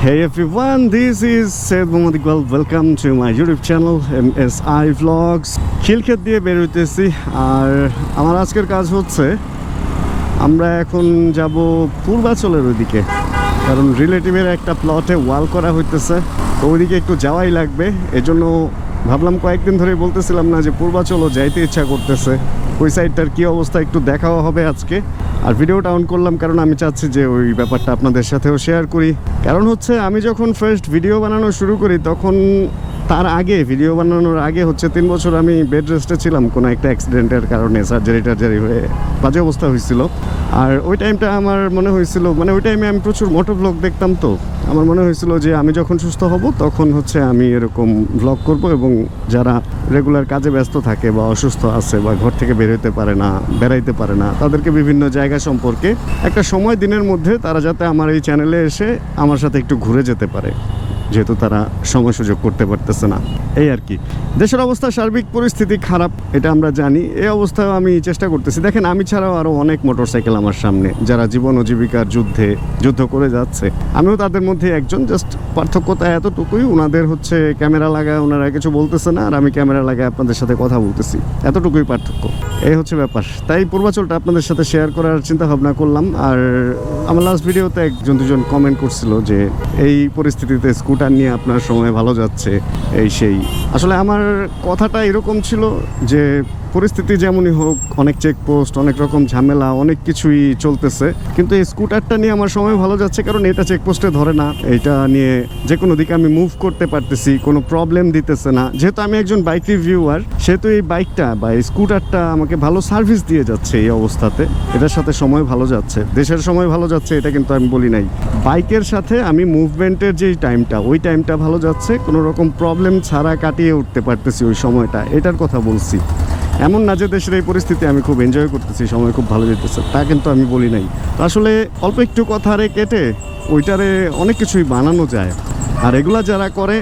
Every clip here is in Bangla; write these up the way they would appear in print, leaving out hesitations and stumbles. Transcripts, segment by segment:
Hey everyone, this is Said Mohammad Iqbal. Welcome to my YouTube channel MSI Vlogs. Khilkhet দিয়ে বের হইতেছি আর আমার আজকের কাজ হচ্ছে আমরা এখন যাব পূর্বাচলের ওইদিকে, কারণ রিলেটিভের একটা প্লটে ওয়াল করা হইতেছে, তো ওইদিকে একটু যাওয়াই লাগবে। এজন্য ভাবলাম কয়েকদিন ধরে বলতেছিলাম না যে পূর্বাচলও যাইতে ইচ্ছা করতেছে, ওই সাইডটার কী অবস্থা একটু দেখাও হবে আজকে। আর ভিডিওটা অন করলাম কারণ আমি চাচ্ছি যে ওই ব্যাপারটা আপনাদের সাথেও শেয়ার করি। কারণ হচ্ছে আমি যখন ফার্স্ট ভিডিও বানানো শুরু করি তখন তার আগে ভিডিও বানানোর আগে হচ্ছে 3 বছর আমি বেড রেস্টে ছিলাম কোনো একটা অ্যাক্সিডেন্টের কারণে, সার্জারি হয়ে বাজে অবস্থা হয়েছিল। আর ওই টাইমটা আমার মনে হয়েছিল, মানে ওই টাইমে আমি প্রচুর মোটো ব্লগ দেখতাম, তো আমার মনে হয়েছিল যে আমি যখন সুস্থ হব তখন হচ্ছে আমি এরকম ব্লগ করব এবং যারা রেগুলার কাজে ব্যস্ত থাকে বা অসুস্থ আছে বা ঘর থেকে বের হতে পারে না, বেড়াইতে পারে না, তাদেরকে বিভিন্ন জায়গা সম্পর্কে একটা সময় দিনের মধ্যে তারা যাতে আমার এই চ্যানেলে এসে আমার সাথে একটু ঘুরে যেতে পারে, যেহেতু তারা সময় সুযোগ করতে পারতেছে না। এই আর কি, দেশের অবস্থা সার্বিক পরিস্থিতি খারাপ, এটা আমরা জানি। এই অবস্থায় আমি চেষ্টা করতেছি, দেখেন আমি ছাড়াও আরও অনেক মোটরসাইকেল আমার সামনে যারা জীবন ও জীবিকার যুদ্ধ করে যাচ্ছে, আমিও তাদের মধ্যে একজন। জাস্ট পার্থক্যতা এতটুকুই, ওনাদের হচ্ছে ক্যামেরা লাগায় ওনারা কিছু বলতেছে না, আর আমি ক্যামেরা লাগায় আপনাদের সাথে কথা বলতেছি, এতটুকুই পার্থক্য। এই হচ্ছে ব্যাপার। তাই পূর্বাচলটা আপনাদের সাথে শেয়ার করার চিন্তা ভাবনা করলাম। আর আমার লাস্ট ভিডিওতে একজন দুজন কমেন্ট করছিল যে এই পরিস্থিতিতে স্কুটার নিয়ে আপনার সময় ভালো যাচ্ছে, এই সেই। আসলে আমার কথাটা এরকম ছিল যে পরিস্থিতি যেমনই হোক, অনেক চেকপোস্ট, অনেক রকম ঝামেলা, অনেক কিছুই চলতেছে, কিন্তু এই স্কুটারটা নিয়ে আমার সময় ভালো যাচ্ছে কারণ এটা চেকপোস্টে ধরে না, এটা নিয়ে যে কোনো দিকে আমি মুভ করতে পারতেছি, কোনো প্রবলেম দিতেছে না। যেহেতু আমি একজন বাইক রিভিউয়ার, সেহেতু এই বাইকটা বা এই স্কুটারটা আমাকে ভালো সার্ভিস দিয়ে যাচ্ছে এই অবস্থাতে। এটার সাথে সময় ভালো যাচ্ছে, দেশের সময় ভালো যাচ্ছে, এটা কিন্তু আমি বলি নাই। বাইকের সাথে আমি মুভমেন্টের যেই টাইমটা, ওই টাইমটা ভালো যাচ্ছে, কোনো রকম প্রবলেম ছাড়া কাটিয়ে উঠতে পারতেছি ওই সময়টা, এটার কথা বলছি। এমন না যে দেশের এই পরিস্থিতি আমি খুব এনজয় করতেছি, সময় খুব ভালো যেতেছে, তা কিন্তু আমি বলি নাই। আসলে অল্প একটু কথারে কেটে ওইটারে অনেক কিছুই বানানো যায়, আর এগুলা যারা করে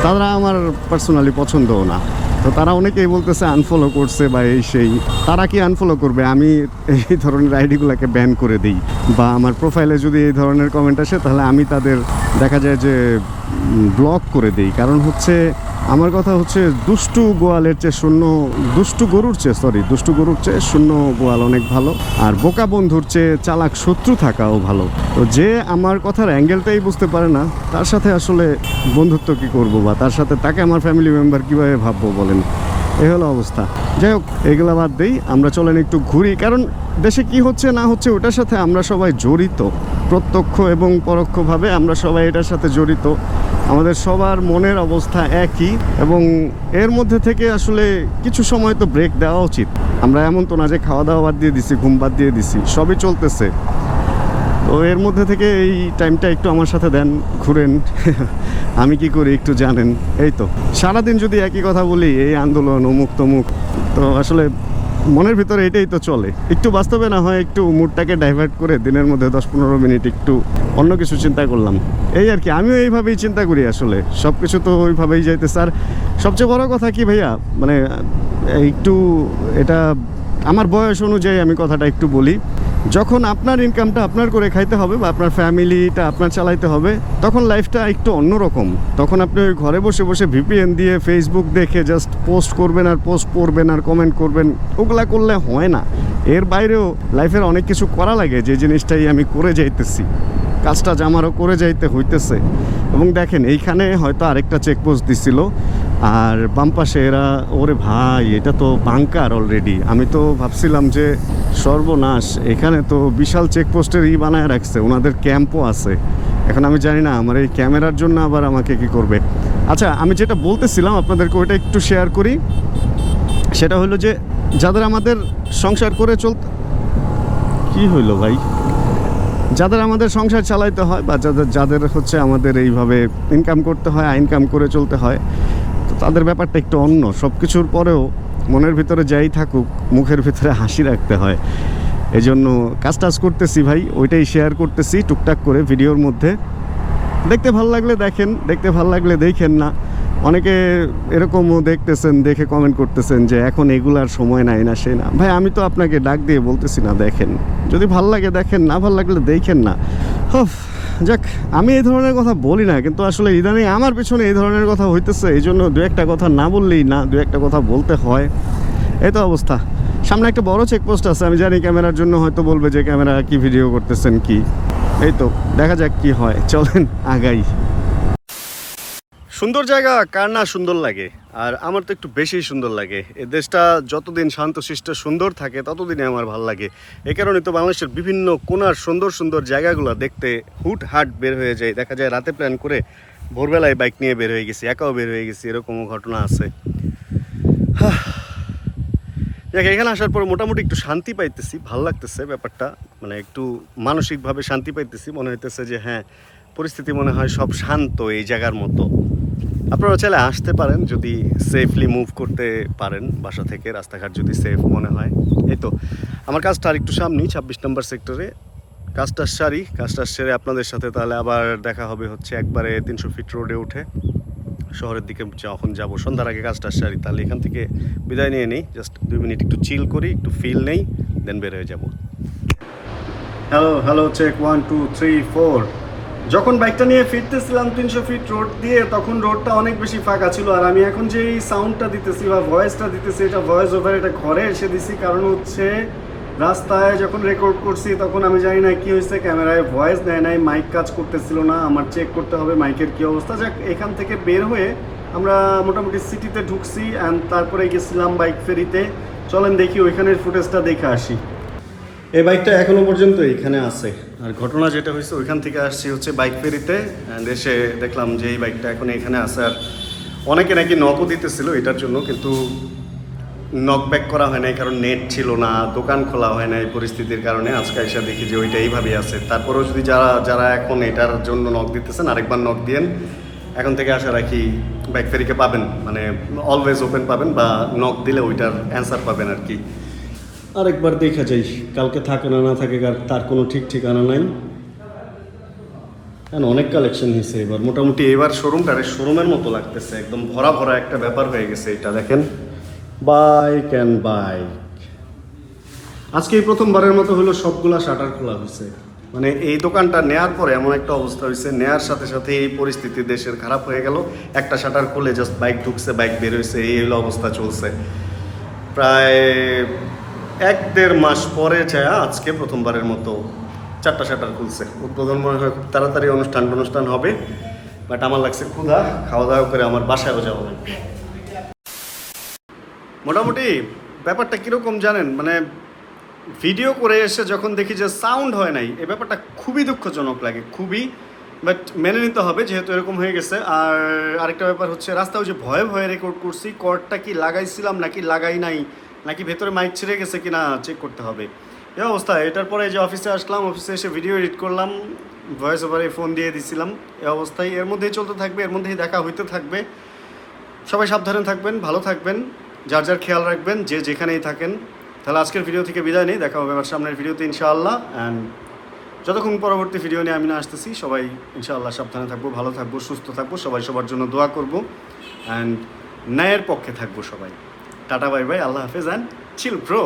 তারা আমার পার্সোনালি পছন্দও না। তো তারা অনেকেই বলতেছে আনফলো করছে বা এই সেই। তারা কি আনফলো করবে? আমি এই ধরনের আইডিগুলোকে ব্যান করে দিই, বা আমার প্রোফাইলে যদি এই ধরনের কমেন্ট আসে তাহলে আমি তাদের দেখা যায় যে ব্লক করে দিই। কারণ হচ্ছে আমার কথা হচ্ছে দুষ্টু গরুর চেয়ে শূন্য গোয়াল অনেক ভালো, আর বোকা বন্ধুর চেয়ে চালাক শত্রু থাকাও ভালো। তো যে আমার কথার অ্যাঙ্গেলটাই বুঝতে পারে না, তার সাথে আসলে বন্ধুত্ব কি করব, বা তাকে আমার ফ্যামিলি মেম্বার কীভাবে ভাববো বলেন? এই হলো অবস্থা। যাই হোক, এগুলো বাদ দেই, আমরা চলেন একটু ঘুরি। কারণ দেশে কি হচ্ছে না হচ্ছে ওটার সাথে আমরা সবাই জড়িত, প্রত্যক্ষ এবং পরোক্ষভাবে আমরা সবাই এটার সাথে জড়িত। আমাদের সবার মনের অবস্থা একই, এবং এর মধ্যে থেকে আসলে কিছু সময় তো ব্রেক দেওয়া উচিত। আমরা এমন তো না যে খাওয়া দাওয়া বাদ দিয়ে দিছি, ঘুম বাদ দিয়ে দিছি, সবই চলতেছে। তো এর মধ্যে থেকে এই টাইমটা একটু আমার সাথে দেন, ঘুরেন। আমি কি করি একটু জানেন। এই তো সারাদিন যদি একই কথা বলি, এই আন্দোলন অমুক তমুক, তো আসলে মনের ভিতরে এটাই তো চলে। একটু বাস্তবে না হয় একটু মুডটাকে ডাইভার্ট করে দিনের মধ্যে 10-15 মিনিট একটু অন্য কিছু চিন্তা করলাম, এই আর কি। আমিও এইভাবেই চিন্তা করি, আসলে সব কিছু তো ওইভাবেই যাইতেছে। আর সবচেয়ে বড় কথা কি ভাইয়া, মানে একটু এটা আমার বয়স অনুযায়ী আমি কথাটা একটু বলি, যখন আপনার ইনকামটা আপনার করে খাইতে হবে বা আপনার ফ্যামিলিটা আপনার চালাইতে হবে, তখন লাইফটা একটু অন্যরকম। তখন আপনি ওই ঘরে বসে বসে ভিপিএন দিয়ে ফেসবুক দেখে জাস্ট পোস্ট করবেন আর পোস্ট পড়বেন আর কমেন্ট করবেন, ওগুলা করলে হয় না। এর বাইরেও লাইফের অনেক কিছু করা লাগে, যে জিনিসটাই আমি করে যাইতেছি, কাজটা আমারও করে যাইতে হইতেছে। এবং দেখেন এইখানে হয়তো আরেকটা চেকপোস্ট দিছিল, আর বাম পাশে এরা, ওরে ভাই এটা তো বাংকার অলরেডি। আমি তো ভাবছিলাম যে সর্বনাশ, এখানে তো বিশাল চেকপোস্টের বানায় রাখছে, ওনাদের ক্যাম্পও আছে। এখন আমি জানি না আমার এই ক্যামেরার জন্য আবার আমাকে কি করবে। আচ্ছা, আমি যেটা বলতেছিলাম আপনাদেরকে ওইটা একটু শেয়ার করি। সেটা হলো যে যাদের আমাদের সংসার করে কি হইলো ভাই, যাদের আমাদের সংসার চালাইতে হয় বা যাদের হচ্ছে আমাদের এইভাবে ইনকাম করতে হয়, ইনকাম করে চলতে হয়, তো তাদের ব্যাপারটা একটু অন্য। সব কিছুর পরেও মনের ভিতরে যাই থাকুক, মুখের ভিতরে হাসি রাখতে হয়। এই জন্য কাজ করতেছি ভাই, ওইটাই শেয়ার করতেছি টুকটাক করে ভিডিওর মধ্যে। দেখতে ভালো লাগলে দেখেন, দেখতে ভালো লাগলে দেখেন না। অনেকে এরকমও দেখতেছেন, দেখে কমেন্ট করতেছেন যে এখন এগুলার সময় নাই, না সে না। ভাই আমি তো আপনাকে ডাক দিয়ে বলতেছি না, দেখেন, যদি ভাল লাগে দেখেন, না ভাল লাগলে দেখেন না। উফ, যাক, আমি এই ধরনের কথা বলি না, কিন্তু আসলে ইদানিং আমার পেছনে এই ধরনের কথা হইতেছে, এই জন্য দু একটা কথা না বললেই না, দু একটা কথা বলতে হয়। এই তো অবস্থা। সামনে একটা বড় চেকপোস্ট আছে, আমি জানি ক্যামেরার জন্য হয়তো বলবে যে ক্যামেরা কি ভিডিও করতেছেন কি। এই তো দেখা যাক কি হয়, চলেন আগাই। সুন্দর জায়গা কার না সুন্দর লাগে, আর আমার তো একটু বেশি সুন্দর লাগে। এই দেশটা যতদিন শান্তশিষ্ট সুন্দর থাকে ততদিনই আমার ভালো লাগে। এই কারণে তো বাংলাদেশের বিভিন্ন কোনার সুন্দর সুন্দর জায়গাগুলো দেখতে হুট হাট বের হয়ে যায়। দেখা যায় রাতে প্ল্যান করে ভোরবেলায় বাইক নিয়ে বের হয়ে গেছি, একাও বের হয়ে গেছি, এরকমও ঘটনা আছে। দেখ, এখানে আসার পর মোটামুটি একটু শান্তি পাইতেছি, ভালো লাগতেছে ব্যাপারটা, মানে একটু মানসিকভাবে শান্তি পাইতেছি। মনে হইতেছে যে হ্যাঁ, পরিস্থিতি মনে হয় সব শান্ত এই জায়গার মতো। আপনারা চাইলে আসতে পারেন যদি সেফলি মুভ করতে পারেন বাসা থেকে, রাস্তাঘাট যদি সেফ মনে হয়। এই তো আমার কাজটা আর একটু সামনেই 26 নম্বর সেক্টরে। কাজটা সেরে আপনাদের সাথে তাহলে আবার দেখা হবে হচ্ছে একবারে 300 ফিট রোডে উঠে শহরের দিকে যখন যাব সন্ধ্যার আগে কাজটা সারি। তাহলে এখান থেকে বিদায় নিয়ে নিই, জাস্ট 2 মিনিট একটু চিল করি, একটু ফিল নেই, দেন বের হয়ে যাব। Hello check 1 2 3 4। যখন বাইকটা নিয়ে ফিরতেছিলাম 300 ফিট রোড দিয়ে, তখন রোডটা অনেক বেশি ফাঁকা ছিল। আর আমি এখন যে এই সাউন্ডটা দিতেছি বা ভয়েসটা দিতেছি, এটা ভয়েস ওভার, এটা ঘরে এসে দিছি। কারণ হচ্ছে রাস্তায় যখন রেকর্ড করছি তখন আমি জানি না কি হয়েছে, ক্যামেরায় ভয়েস দেয় নাই, মাইক কাজ করতেছিল না, আমার চেক করতে হবে মাইকের কী অবস্থা। যাক, এখান থেকে বের হয়ে আমরা মোটামুটি সিটিতে ঢুকছি, অ্যান্ড তারপরে গেছিলাম বাইক ফেরিতে। চলেন দেখি ওইখানের ফুটেজটা দেখে আসি। এই বাইকটা এখনো পর্যন্ত এখানে আছে। আর ঘটনা যেটা হয়েছে, ওইখান থেকে আসছি হচ্ছে বাইক ফেরিতে, অ্যান্ড এসে দেখলাম যে এই বাইকটা এখন এখানে আছে। আর অনেকে নাকি নকও দিতেছিল এটার জন্য, কিন্তু নক ব্যাক করা হয় নাই, কারণ নেট ছিল না, দোকান খোলা হয় না। এই পরিস্থিতির কারণে আজকে এসে দেখি যে ওইটা এইভাবেই আছে। তারপরেও যদি যারা এখন এটার জন্য নক দিতেছেন, আরেকবার নক দিয়েন। এখন থেকে আশা রাখি বাইক ফেরিকে পাবেন, মানে অলওয়েজ ওপেন পাবেন, বা নক দিলে ওইটার অ্যান্সার পাবেন আর কি। আরেকবার দেখা যাই, কালকে থাকে না থাকে, তার কোনো ঠিক ঠিকানা নাই। হ্যাঁ, অনেক কালেকশন হয়েছে এবার, মোটামুটি এবার শোরুমের মতো লাগতেছে, একদম ভরা ভরা একটা ব্যাপার হয়ে গেছে। এটা দেখেন, বাইক অ্যান্ড বাইক। আজকে এই প্রথমবারের মতো হলো সবগুলা শাটার খোলা হয়েছে। মানে এই দোকানটা নেয়ার পরে এমন একটা অবস্থা হয়েছে, নেয়ার সাথে সাথে এই পরিস্থিতি দেশের খারাপ হয়ে গেল। একটা শাটার খুলে জাস্ট বাইক ঢুকছে, বাইক বের হয়েছে, এই হলো অবস্থা চলছে। প্রায় 1-1.5 মাস পরে যায় আজকে প্রথমবারের মতো 4টা শাটার খুলছে। উদ্বোধন মনে হয় খুব তাড়াতাড়ি অনুষ্ঠান হবে। বাট আমার লাগছে ক্ষুধা, খাওয়া দাওয়া করে আমার বাসায়ও যাওয়া লাগবে। মোটামুটি ব্যাপারটা কীরকম জানেন, মানে ভিডিও করে এসে যখন দেখি যে সাউন্ড হয় নাই, এই ব্যাপারটা খুবই দুঃখজনক লাগে, খুবই। বাট মেনে নিতে হবে যেহেতু এরকম হয়ে গেছে। আর আরেকটা ব্যাপার হচ্ছে, রাস্তায় যে ভয়ে ভয়ে রেকর্ড করছি, কর্ডটা কি লাগাইছিলাম নাকি লাগাই নাই, নাকি ভেতরে মাইক ছিঁড়ে গেছে কিনা চেক করতে হবে। এই অবস্থা। এটার পরে যে অফিসে আসলাম, অফিসে এসে ভিডিও এডিট করলাম, ভয়েস ওভারে ফোন দিয়ে দিছিলাম। এই অবস্থায় এর মধ্যেই চলতে থাকবে, এর মধ্যেই দেখা হইতে থাকবে। সবাই সাবধানে থাকবেন, ভালো থাকবেন, যার খেয়াল রাখবেন, যে যেখানেই থাকেন। তাহলে আজকের ভিডিও থেকে বিদায় নেই, দেখা হবে আবার সামনের ভিডিওতে ইনশাআল্লাহ। অ্যান্ড যতক্ষণ পরবর্তী ভিডিও নিয়ে আমি না আসতেছি, সবাই ইনশাআল্লাহ সাবধানে থাকবো, ভালো থাকবো, সুস্থ থাকবো, সবাই সবার জন্য দোয়া করবো, অ্যান্ড ন্যায়ের পক্ষে থাকবো সবাই। টাটা, বাই বাই, আল্লাহ হাফেজ, অ্যান্ড চিল ব্রো।